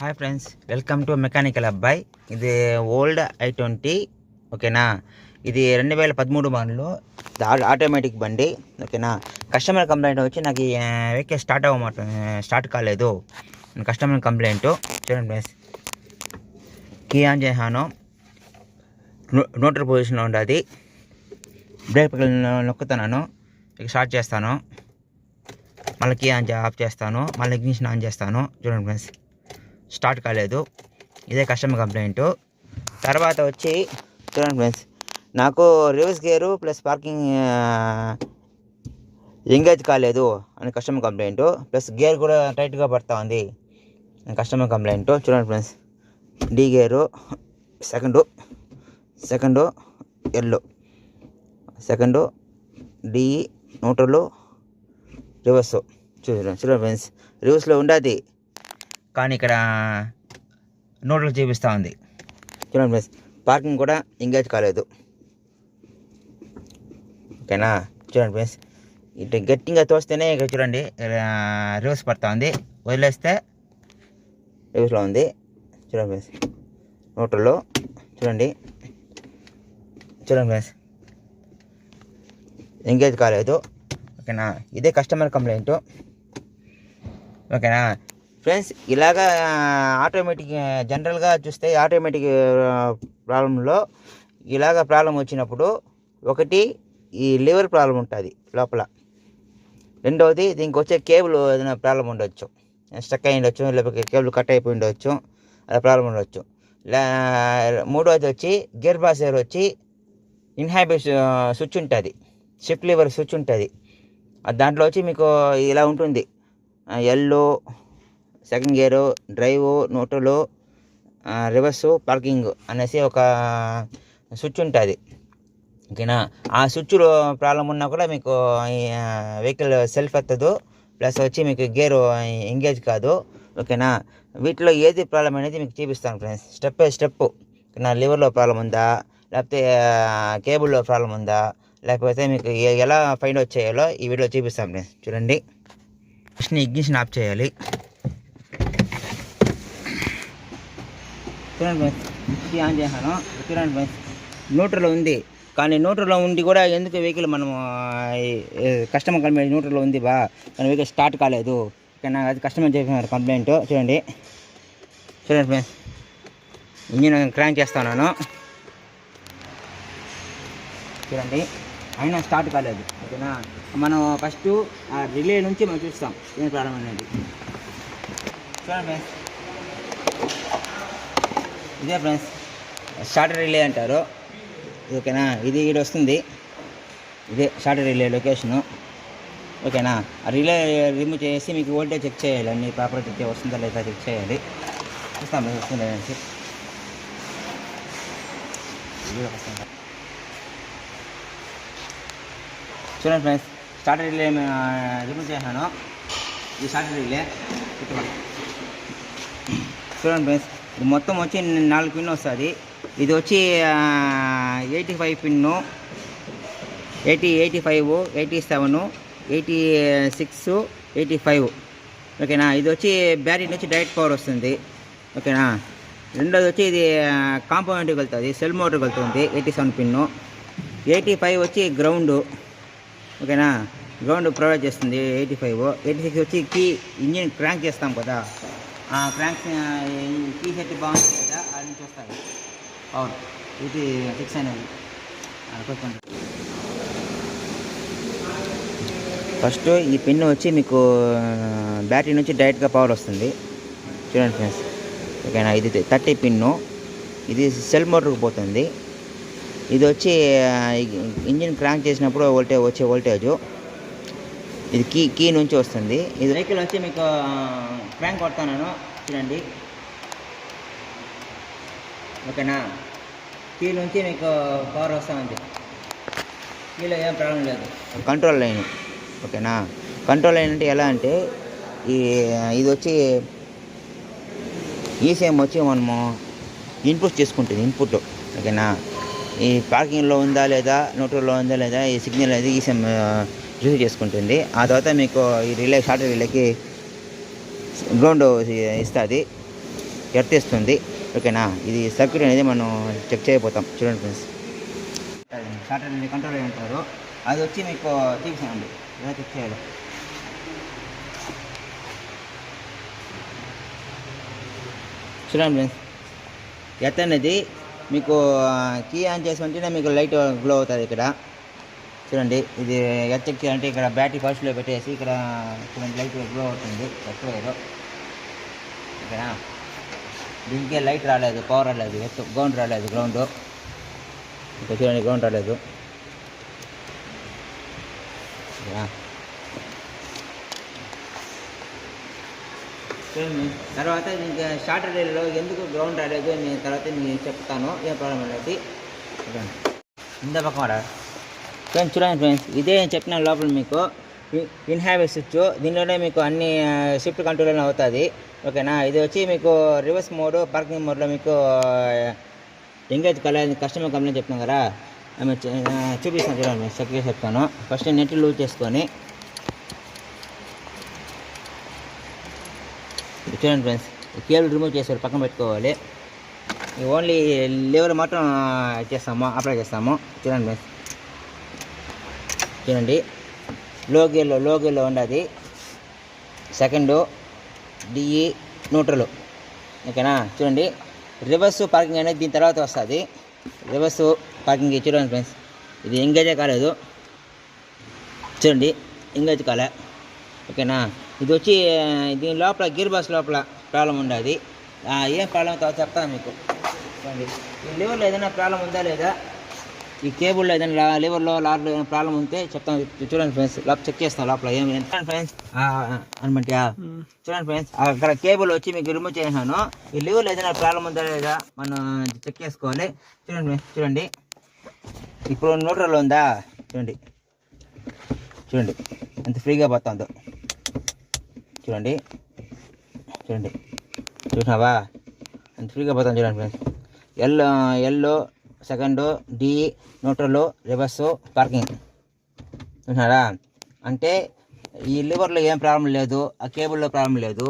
Hi friends, welcome to mechanical అబ్బాయి. ఇది old i20. ఓకేనా. ఇది 2013 మోడల్ ఆటోమేటిక్ బండి. ఓకేనా. కస్టమర్ కంప్లైంట్ వచ్చి నాకు ఈ వెహికల్ స్టార్ట్ కాలేదు. కస్టమర్ కంప్లైంట్ చూడండి ఫ్రెండ్స్. కీ ఆన్ చేశాను, న్యూట్రల్ పొజిషన్లో ఉండదు. బ్రేక్ నొక్కుతున్నాను, స్టార్ట్ చేస్తాను, మళ్ళీ కీ ఆఫ్ చేస్తాను, మళ్ళీ ఇగ్నిషన్ ఆన్ చేస్తాను. చూడండి ఫ్రెండ్స్, స్టార్ట్ కాలేదు. ఇదే కస్టమర్ కంప్లైంట్. తర్వాత వచ్చి చూడండి ఫ్రెండ్స్, నాకు reverse gear plus parking engage కాలేదు అని కస్టమర్ కంప్లైంట్. ప్లస్ గేర్ కూడా టైట్గా పడతా ఉంది కస్టమర్ కంప్లైంట్. చూడండి friends, D gear second yellow, second D neutral, reverse. చూడండి ఫ్రెండ్స్, రివర్స్లో ఉండదు కానీ ఇక్కడ నోట్లో చూపిస్తూ ఉంది. చూడండి ఫ్రెండ్స్, పార్కింగ్ కూడా ఎంగేజ్ కాలేదు. ఓకేనా. చూడండి ఫ్రెండ్స్, ఇటు గట్టిగా తోస్తేనే ఇక్కడ చూడండి రివర్స్ పడుతూ ఉంది, వదిలేస్తే రివర్స్లో ఉంది. చూడండి ఫ్రెండ్స్, నోట్లో చూడండి ఫ్రెండ్స్, ఎంగేజ్ కాలేదు. ఓకేనా. ఇదే కస్టమర్ కంప్లైంట్. ఓకేనా ఫ్రెండ్స్. ఇలాగా ఆటోమేటిక్ జనరల్గా చూస్తే ఆటోమేటిక్ ప్రాబ్లంలో ఇలాగ ప్రాబ్లం వచ్చినప్పుడు ఒకటి ఈ లివర్ ప్రాబ్లం ఉంటుంది లోపల, రెండవది దీనికి వచ్చే కేబుల్ ఏదైనా ప్రాబ్లం ఉండొచ్చు, స్టక్ అయి ఉండొచ్చు, లేకపోతే కేబుల్ కట్ అయిపోయి ఉండొచ్చు, అది ప్రాబ్లం ఉండొచ్చు. మూడవది వచ్చి గేర్ బాక్స్ వచ్చి ఇన్హాబిట్ స్విచ్ ఉంటుంది, షిఫ్ట్ లివర్ స్విచ్ ఉంటుంది. దాంట్లో వచ్చి మీకు ఇలా ఉంటుంది, yellow second gear, drive, neutral, reverse, parking అనేసి ఒక స్విచ్ ఉంటుంది. ఓకేనా. ఆ స్విచ్లో ప్రాబ్లం ఉన్నా కూడా మీకు వెహికల్ సెల్ఫ్ ఎత్తదు, ప్లస్ వచ్చి మీకు గేరు ఎంగేజ్ కాదు. ఓకేనా. వీటిలో ఏది ప్రాబ్లం అనేది మీకు చూపిస్తాను ఫ్రెండ్స్, స్టెప్ బై స్టెప్. నా లివర్లో ప్రాబ్లం ఉందా, లేకపోతే కేబుల్లో ప్రాబ్లం ఉందా, లేకపోతే మీకు ఎలా ఫైండ్ అవుట్ చేయాలో ఈ వీడియోలో చూపిస్తాను ఫ్రెండ్స్. చూడండి, ఫస్ట్ ఇగ్నిషన్ ఆఫ్ చేయాలి. చూడండి ఫ్రెండ్స్, కీ ఆన్ చేశాను. చూడండి ఫ్రెండ్స్, న్యూట్రల్లో ఉంది, కానీ న్యూట్రల్లో ఉండి కూడా ఎందుకు వెహికల్ మనము కస్టమర్ కంప్లైంట్ న్యూట్రల్లో ఉంది కానీ వెహికల్ స్టార్ట్ కాలేదు. ఓకేనా. అది కస్టమర్ చేసిన కంప్లైంట్. చూడండి ఫ్రెండ్స్, ఇంజిన్ క్రాంక్ చేస్తున్నాను. చూడండి, అయినా స్టార్ట్ కాలేదు. ఓకేనా. మనం ఫస్ట్ ఆ రిలే నుంచి మనం చూస్తాం ఏం ప్రాబ్లం అనేది. చూడండి ఫ్రెండ్స్, ఇదే ఫ్రెండ్స్ స్టార్టర్ రిలే అంటారు. ఓకేనా. ఇది ఈడ వస్తుంది, ఇదే స్టార్టర్ రిలే లొకేషను. ఓకేనా. ఆ రిలే రిమూవ్ చేసి మీకు వోల్టేజ్ చెక్ చేయాలి, అన్ని ప్రాపర్ చెక్ వస్తుందా లేదా చెక్ చేయాలి. చూస్తాం వస్తుందా అనేసి. చూడండి ఫ్రెండ్స్, స్టార్టర్ రిలే రిమూవ్ చేశాను. ఈ స్టార్టర్ రిలే చూడండి ఫ్రెండ్స్, ఇది మొత్తం వచ్చి 4 పిన్ వస్తుంది. ఇది వచ్చి 85 పిన్ను, 85, 87, 86, 85. ఓకేనా. ఇది వచ్చి బ్యాటరీ నుంచి డైరెక్ట్ పవర్ వస్తుంది. ఓకేనా. రెండోది వచ్చి ఇది కాంపోనెంట్కి వెళ్తుంది, సెల్ మోటర్కి వెళ్తుంది. 87 పిన్ను. 85 వచ్చి గ్రౌండ్. ఓకేనా. గ్రౌండ్ ప్రొవైడ్ చేస్తుంది 85. 86 వచ్చి కీ ఇంజిన్ క్రాంక్ చేస్తాం కదా, ఆ క్రాంక్ కీ సెట్ బాగుంటుంది కదా, అది నుంచి వస్తాయి పవర్. 86 అనేది ఫస్ట్ ఈ పిన్ వచ్చి మీకు బ్యాటరీ నుంచి డైరెక్ట్గా పవర్ వస్తుంది. చూడండి ఫ్రెండ్స్. ఓకేనా. ఇది 30 పిన్ను, ఇది సెల్ మోటర్కి పోతుంది. ఇది వచ్చి ఇంజిన్ క్రాంక్ చేసినప్పుడు వచ్చే వోల్టేజు. ఇది కీ నుంచి వస్తుంది. ఇది వెహికల్ వచ్చి మీకు క్రాంక్ కొడతాను. చూడండి. ఓకేనా. కీ నుంచి మీకు పవర్ వస్తూ ఉంది, కీలో ఏం ప్రాబ్లం లేదు. Control line. ఓకేనా. కంట్రోల్ లైన్ అంటే ఎలా అంటే ఇది వచ్చి ఈసీఎం వచ్చి మనము ఇన్పుట్ చేసుకుంటుంది, ఇన్పుట్. ఓకేనా. ఈ పార్కింగ్లో ఉందా లేదా, న్యూట్రల్లో ఉందా లేదా, ఈ సిగ్నల్ అనేది ఈసీఎం రిసీవ్ చేసుకుంటుంది. ఆ తర్వాత మీకు ఈ రిలే షార్ట్ రిలేకి గ్రౌండ్ ఇస్తుంది. ఎర్త్ ఇస్తుంది. ఓకేనా, ఇది సర్క్యూట్ అనేది మనం చెక్ చేయబోతాం. చూడండి ఫ్రెండ్స్, షార్ట్ కంట్రోల్ అయ్యి ఉంటారు. అది వచ్చి మీకు చూపిస్తానండి ఎలా చెక్ చేయాలి. చూడండి ఫ్రెండ్స్, ఎర్త్ అనేది మీకు కీ ఆన్ చేసి ఉంటేనే మీకు లైట్ గ్లో అవుతుంది. ఇక్కడ చూడండి, ఇది ఎర్త్ చెక్ చేయాలంటే ఇక్కడ బ్యాటరీ ఫస్ట్లో పెట్టేసి ఇక్కడ చూడండి లైట్ గ్లో అవుతుంది. ఎక్కువ ఇక్కడ దీనికే లైట్ రాలేదు, పవర్ రాలేదు, గ్రౌండ్ రాలేదు. ఇంకా చూడండి గ్రౌండ్ రాలేదు. చూడండి, తర్వాత ఇంకా షార్ట్ రైల్లో ఎందుకు గ్రౌండ్ రాలేదు నేను తర్వాత నేను చెప్తాను, ఏం ప్రాబ్లం అనేది. చూడండి ఇంత పక్కన చూడండి ఫ్రెండ్స్, ఇదే నేను చెప్పిన లోపల మీకు ఇన్హాబిట్ స్విచ్, దీనిలోనే మీకు అన్ని షిఫ్ట్ కంట్రోల్ అవుతుంది. ఓకేనా, ఇది వచ్చి మీకు రివర్స్ మోడ్, పార్కింగ్ మోడ్లో మీకు ఎంగేజ్ కలర్ కస్టమర్ కంప్లైంట్ చెప్తున్నాం కదా, ఆమె చూపిస్తాను. చూడండి చెక్ చేసి చెప్తాను. ఫస్ట్ నెట్ లూజ్ చేసుకొని చూడండి ఫ్రెండ్స్, కేబుల్ రిమూవ్ చేసి పక్కన పెట్టుకోవాలి. ఓన్లీ లివర్ మాత్రం అప్లై చేస్తాము. చూడండి ఫ్రెండ్స్, చూడండి లో గేర్లో ఉండదు. Second DE neutral. ఓకేనా, చూడండి రివర్స్ పార్కింగ్ అనేది దీని తర్వాత వస్తుంది. రివర్స్ పార్కింగ్ చూడండి ఫ్రెండ్స్, ఇది ఎంగేజే కాలేదు. చూడండి ఎంగేజ్ కాలే. ఓకేనా, ఇది వచ్చి దీని లోపల గేర్ బాక్స్ లోపల ప్రాబ్లం ఉండదు. ఏం ప్రాబ్లం అవుతుందో చెప్తాను మీకు. చూడండి, ఈ లివర్లో ఏదైనా ప్రాబ్లం ఉందా లేదా, ఈ కేబుల్లో ఏదైనా లివర్లో లార్లో ఏదైనా ప్రాబ్లం ఉంటే చెప్తాను. చూడండి ఫ్రెండ్స్, లోపల చెక్ చేస్తాను లోపల ఏమి ఫ్రెండ్స్ అనమాట. చూడండి ఫ్రెండ్స్, అక్కడ కేబుల్ వచ్చి మీకు రిమూవ్ చేసాను. ఈ లివర్లో ఏదైనా ప్రాబ్లం ఉందా లేదా మనం చెక్ చేసుకోవాలి. చూడండి ఫ్రెండ్స్, చూడండి ఇప్పుడు న్యూట్రల్ ఉందా, చూడండి ఎంత ఫ్రీగా పోతుందో. చూడండి చూసినావా ఎంత ఫ్రీగా పోతాం. చూడండి friends, yellow second D neutral reverse parking చూసినారా. అంటే ఈ లివర్లో ఏం ప్రాబ్లం లేదు, ఆ కేబుల్లో ప్రాబ్లం లేదు,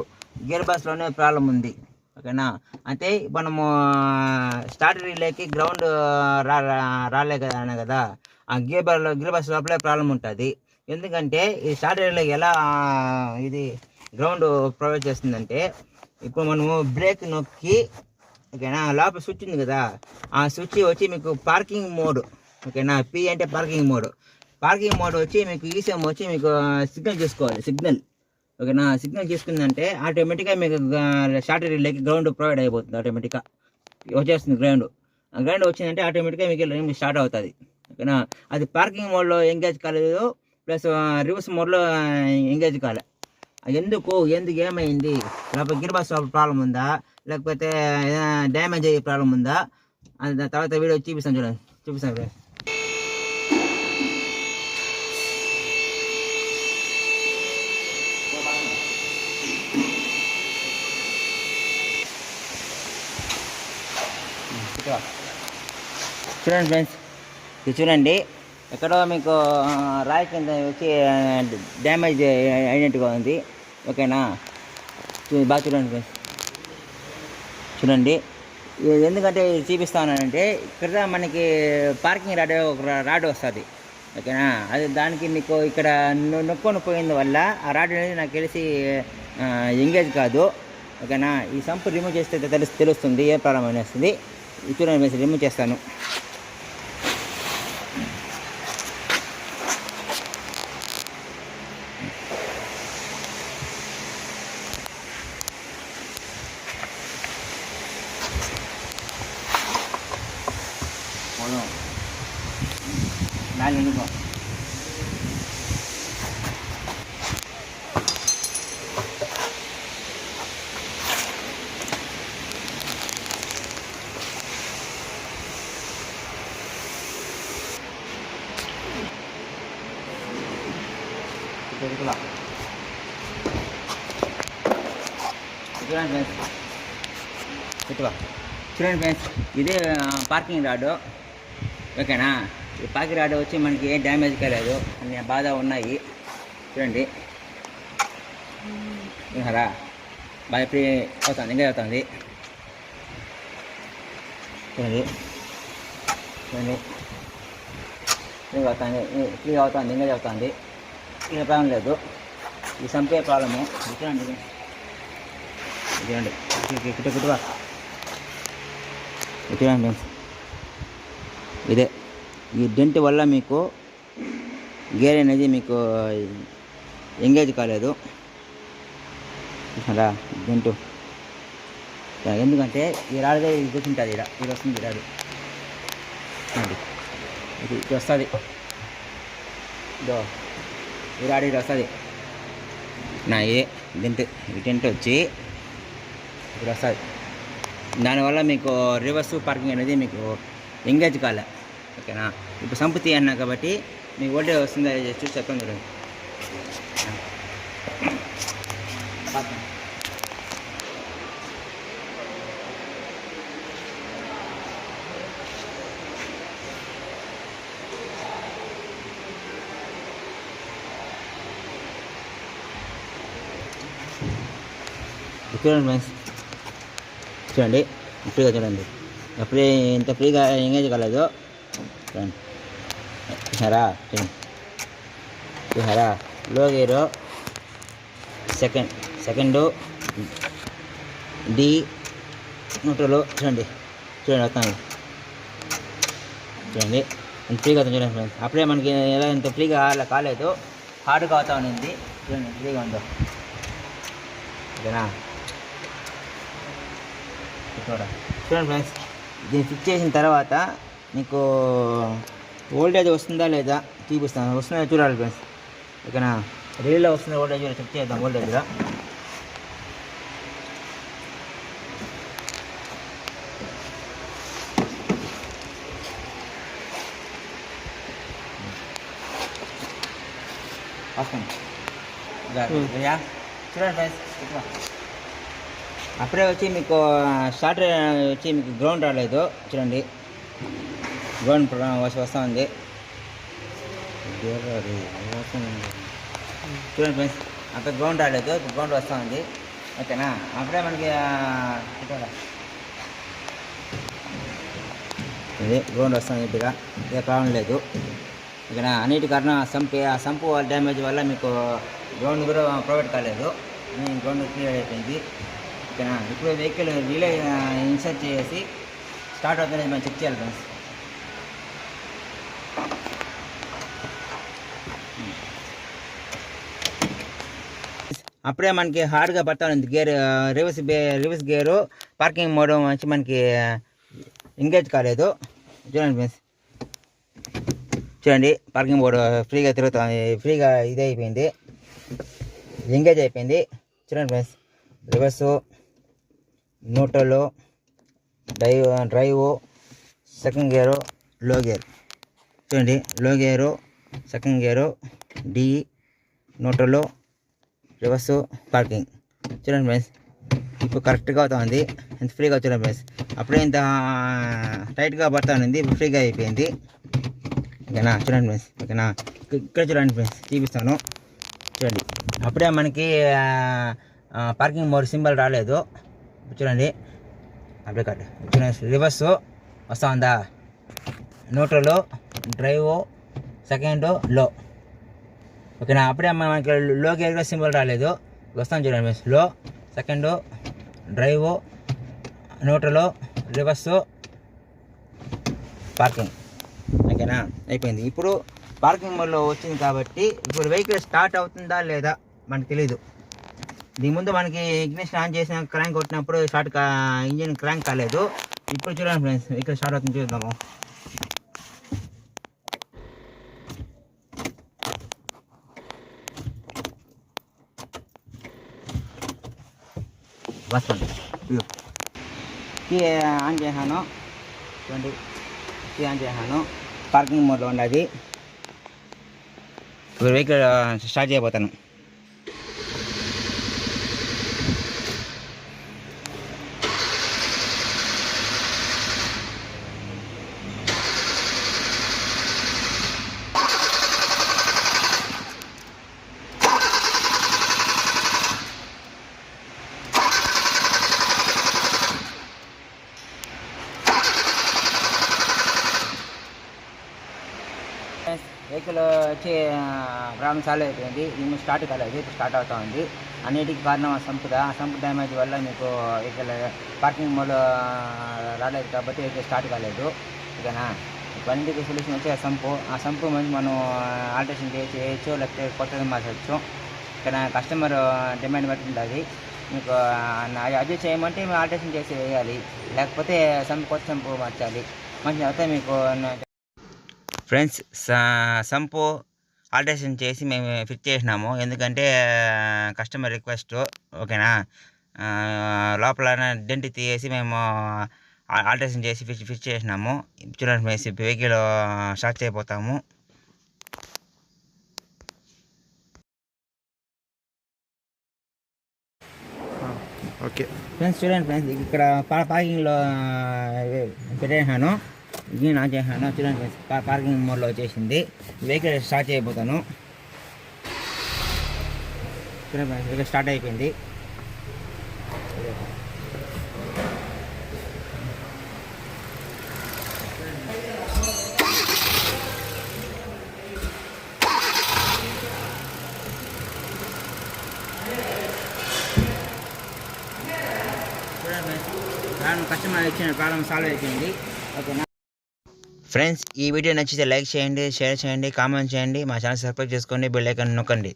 గేర్ బాక్స్లోనే ప్రాబ్లం ఉంది. ఓకేనా, అంటే మనము స్టార్ట్ రిలేకి గ్రౌండ్ రాలే కదా, ఆ గేర్ బాక్స్ లోపలే ప్రాబ్లం ఉంటుంది. ఎందుకంటే ఈ స్టార్ట్ రిలేకి ఎలా ఇది గ్రౌండ్ ప్రొవైడ్ చేస్తుందంటే, ఇప్పుడు మనము బ్రేక్ నొక్కి ఓకేనా లోపల స్విచ్ ఉంది కదా, ఆ స్విచ్ వచ్చి మీకు పార్కింగ్ మోడ్. ఓకేనా, పి అంటే పార్కింగ్ మోడ్ వచ్చి మీకు ఈసీఎం వచ్చి మీకు సిగ్నల్ చేసుకోవాలి. ఓకేనా, సిగ్నల్ చేసుకుందంటే ఆటోమేటిక్గా మీకు షార్ట్ రిలేకి గ్రౌండ్ ప్రొవైడ్ అయిపోతుంది. ఆటోమేటిక్గా వచ్చేస్తుంది గ్రౌండ్ వచ్చిందంటే ఆటోమేటిక్గా మీకు స్టార్ట్ అవుతుంది. ఓకేనా, అది పార్కింగ్ మోడ్లో ఎంగేజ్ కాలేదు, ప్లస్ రివర్స్ మోడ్లో ఎంగేజ్ కాలే. ఎందుకు ఏమైంది, లేకపోతే గేర్ బాక్స్ ప్రాబ్లం ఉందా, లేకపోతే ఏదైనా డ్యామేజ్ అయ్యే ప్రాబ్లం ఉందా అని తర్వాత వీడియో చూపిస్తాను. చూడండి ఫ్రెండ్స్, ఇది చూడండి ఎక్కడో మీకు రాయి కింద వచ్చి డ్యామేజ్ అయినట్టుగా ఉంది. ఓకేనా, బాగా చూడండి ఫ్రెండ్స్. చూడండి ఎందుకంటే చూపిస్తానంటే ఇక్కడ మనకి పార్కింగ్ రాడ్ వస్తుంది. ఓకేనా, అది దానికి మీకు ఇక్కడ నొక్కొని పోయింది వల్ల ఆ రాడ్ అనేది నాకు తెలిసి ఎంగేజ్ కాదు. ఓకేనా, ఈ సంపు రిమూవ్ చేస్తే తెలుస్తుంది ఏ ప్రాబ్లం అనేస్తుంది. చూడండి రిమూవ్ చేస్తాను. నాలుగు చూడండి ఫ్రెండ్స్, ఇదే పార్కింగ్ రాడు. ఓకేనా, ఈ పార్కింగ్ రాడ్ వచ్చి మనకి ఏ డ్యామేజ్ కాలేదు, అన్ని బాగా ఉన్నాయి. చూడండి చూసారా, బాగా ఫ్రీ అవుతుంది, ఎంగేజ్ అవుతుంది. చూడండి చూడండి ఫ్రీగా అవుతుంది, ఫ్రీగా అవుతుంది, ఇంకా అవుతుంది. ఏ ప్రాబ్లం లేదు. ఈ సంపే ప్రాబ్లము చూడండి చూడండి కుట్టువా చూడండి. ఇదే ఈ డెంట్ వల్ల మీకు గేర్ అనేది మీకు ఎంగేజ్ కాలేదు చూసారా డెంటు. ఎందుకంటే ఈ రాడిదే ఇది కూర్చుంటుంది, ఇది వస్తుంది రాడు ఇది వస్తుంది, ఇదో ఈ రాడు ఇది వస్తుంది నా ఇదే డెంట్. ఈ డెంట్ వచ్చి ఇప్పుడు వస్తుంది. దానివల్ల మీకు రివర్స్ పార్కింగ్ అనేది మీకు ఎంగేజ్ కాలే. ఓకేనా, ఇప్పుడు సంపు తీయన్నా కాబట్టి మీకు వోల్టేజ్ వస్తుందా చూసి చెప్తాను చూడండి. చూడండి ఫ్రెండ్స్, చూడండి ఫ్రీగా చూడండి. ఎప్పుడే ఇంత ఫ్రీగా ఎంగేజ్ కాలేదు చూడండి. చూసారా లో గేరు సెకండ్ డి న్యూట్రల్ చూడండి వస్తాను చూడండి. ఇంత ఫ్రీగా అవుతుంది చూడండి ఫ్రెండ్స్. అప్పుడే మనకి ఎలా ఇంత ఫ్రీగా అలా కాలేదు, హార్డ్గా అవుతా ఉంది చూడండి, ఫ్రీగా ఉందో. ఓకేనా, చూడండి ఫ్రెండ్స్. దీన్ని ఫిక్స్ చేసిన తర్వాత మీకు వోల్టేజ్ వస్తుందా లేదా చూపిస్తాను. వస్తుందా చూడాలి ఫ్రెండ్స్. ఓకేనా, రీల్లో వస్తుందా వోల్టేజ్ చెక్ చేద్దాం. వోల్టేజ్లో చూడండి ఫ్రెండ్స్. అప్పుడే వచ్చి మీకు స్టార్టర్ వచ్చి మీకు గ్రౌండ్ రాలేదు చూడండి, గ్రౌండ్ వస్తూ ఉంది చూడండి ఫ్రెండ్స్. అక్కడ గ్రౌండ్ రాలేదు, గ్రౌండ్ వస్తూ ఉంది. ఓకేనా, అప్పుడే మనకి ఇది గ్రౌండ్ వస్తుంది నీట్గా, ఏ ప్రాబ్లం లేదు. ఓకేనా, అన్నిటి కారణం ఆ సంపు డ్యామేజ్ వల్ల మీకు గ్రౌండ్ కూడా ప్రొవైడ్ కాలేదు, గ్రౌండ్ క్లియర్ అయిపోయింది. ఓకేనా, ఇప్పుడు వెహికల్ రిలే ఇన్సర్ట్ చేసి స్టార్ట్ అవుతుంది మనం చెక్ చేయాలి ఫ్రెండ్స్. అప్పుడే మనకి హార్డ్గా పడతా ఉంది gear, reverse gear parking mode వచ్చి మనకి ఎంగేజ్ కాలేదు చూడండి ఫ్రెండ్స్. చూడండి పార్కింగ్ మోడ్ ఫ్రీగా తిరుగుతుంది, ఫ్రీగా ఇది అయిపోయింది, ఎంగేజ్ అయిపోయింది చూడండి friends. Reverse, neutral, drive, second gear, low gear చూడండి, low gear, second gear, D, neutral, reverse, parking చూడండి ఫ్రెండ్స్. ఇప్పుడు కరెక్ట్గా అవుతుంది, ఇంత ఫ్రీగా చూడండి ఫ్రెండ్స్. అప్పుడే ఇంత టైట్గా పడుతూ ఉంది, ఇప్పుడు ఫ్రీగా అయిపోయింది. ఓకేనా చూడండి ఫ్రెండ్స్. ఓకేనా, ఇక్కడ చూడండి ఫ్రెండ్స్, చూపిస్తాను చూడండి. అప్పుడే మనకి పార్కింగ్ మోడ్ సింబల్ రాలేదు చూడండి. అప్పుడే కట్ చూడండి, రివర్సు వస్తూ ఉందా, న్యూట్రల్, డ్రైవ్, సెకండ్, లో. ఓకేనా, అప్పుడే మనకి లో గేర్ సింబల్ రాలేదు, వస్తాను చూడండి ఫ్రెండ్స్. లో, second, drive, neutral, reverse, parking. ఓకేనా, అయిపోయింది. ఇప్పుడు పార్కింగ్ మోడ్లో వచ్చింది కాబట్టి ఇప్పుడు వెహికల్ స్టార్ట్ అవుతుందా లేదా మనకు తెలీదు. దీని ముందు మనకి ఇగ్నిషన్ ఆన్ చేసిన క్రాంక్ కొట్టినప్పుడు ఇంజిన్ క్రాంక్ కాలేదు. ఇప్పుడు చూడండి ఫ్రెండ్స్, వెహికల్ స్టార్ట్ అవుతుంది చూద్దాము. వస్తుంది, కీ ఆన్ చేశాను చూడండి, కీ ఆన్ చేశాను, పార్కింగ్ మోడ్లో ఉన్నది. ఇప్పుడు వెహికల్ స్టార్ట్ చేయబోతాను. వెహికల్ వచ్చి ప్రాబ్లం సాల్వ్ అయిపోయింది. ఇది స్టార్ట్ కాలేదు, ఇప్పుడు స్టార్ట్ అవుతూ ఉంది. అన్నిటికీ కారణం ఆ సంపు డ్యామేజ్ వల్ల మీకు వెహికల్ పార్కింగ్ మోడ్ రాలేదు కాబట్టి వెహికల్ స్టార్ట్ కాలేదు. ఓకేనా? అన్నిటికీ సొల్యూషన్ వచ్చి ఆ సంపు మంచి మనం ఆల్టరేషన్ చేయొచ్చు, లేకపోతే కొత్తది మార్చవచ్చు. ఓకేనా? కస్టమర్ డిమాండ్ బట్టి ఉంటుంది. మీకు అది చేయమంటే మేము ఆల్టరేషన్ చేసి వేయాలి, లేకపోతే కొత్త సంపు మార్చాలి. మంచి అయితే మీకు ఫ్రెండ్స్ సంపు ఆల్టరేషన్ చేసి మేము ఫిట్ చేసినాము, ఎందుకంటే కస్టమర్ రిక్వెస్ట్. ఓకేనా? లోపల డెంట్ తీసేసి మేము ఆల్టరేషన్ చేసి ఫిట్ చేసినాము. చూడండి ఫ్రెండ్స్, వెహికల్ స్టార్ట్ చేయబోతాము. ఓకే ఫ్రెండ్స్, చూడండి ఫ్రెండ్స్, ఇక్కడ పార్కింగ్లో పెట్టేసాను, ఇంజిన్ ఆన్ చేసాను. చూడండి ఫ్రెండ్స్, పార్కింగ్ మోడ్లో వచ్చేసింది. వెహికల్ స్టార్ట్ చేయబోతాను. చూడండి ఫ్రెండ్స్, వెహికల్ స్టార్ట్ అయిపోయింది. కస్టమర్ ఇచ్చిన ప్రాబ్లం సాల్వ్ అయిపోయింది. ఓకేనా ఫ్రెండ్స్, ఈ వీడియో నచ్చితే లైక్ చేయండి, షేర్ చేయండి, కామెంట్ చేయండి, మా ఛానల్ సబ్స్క్రైబ్ చేసుకోండి, బెల్ ఐకాన్ నొక్కండి.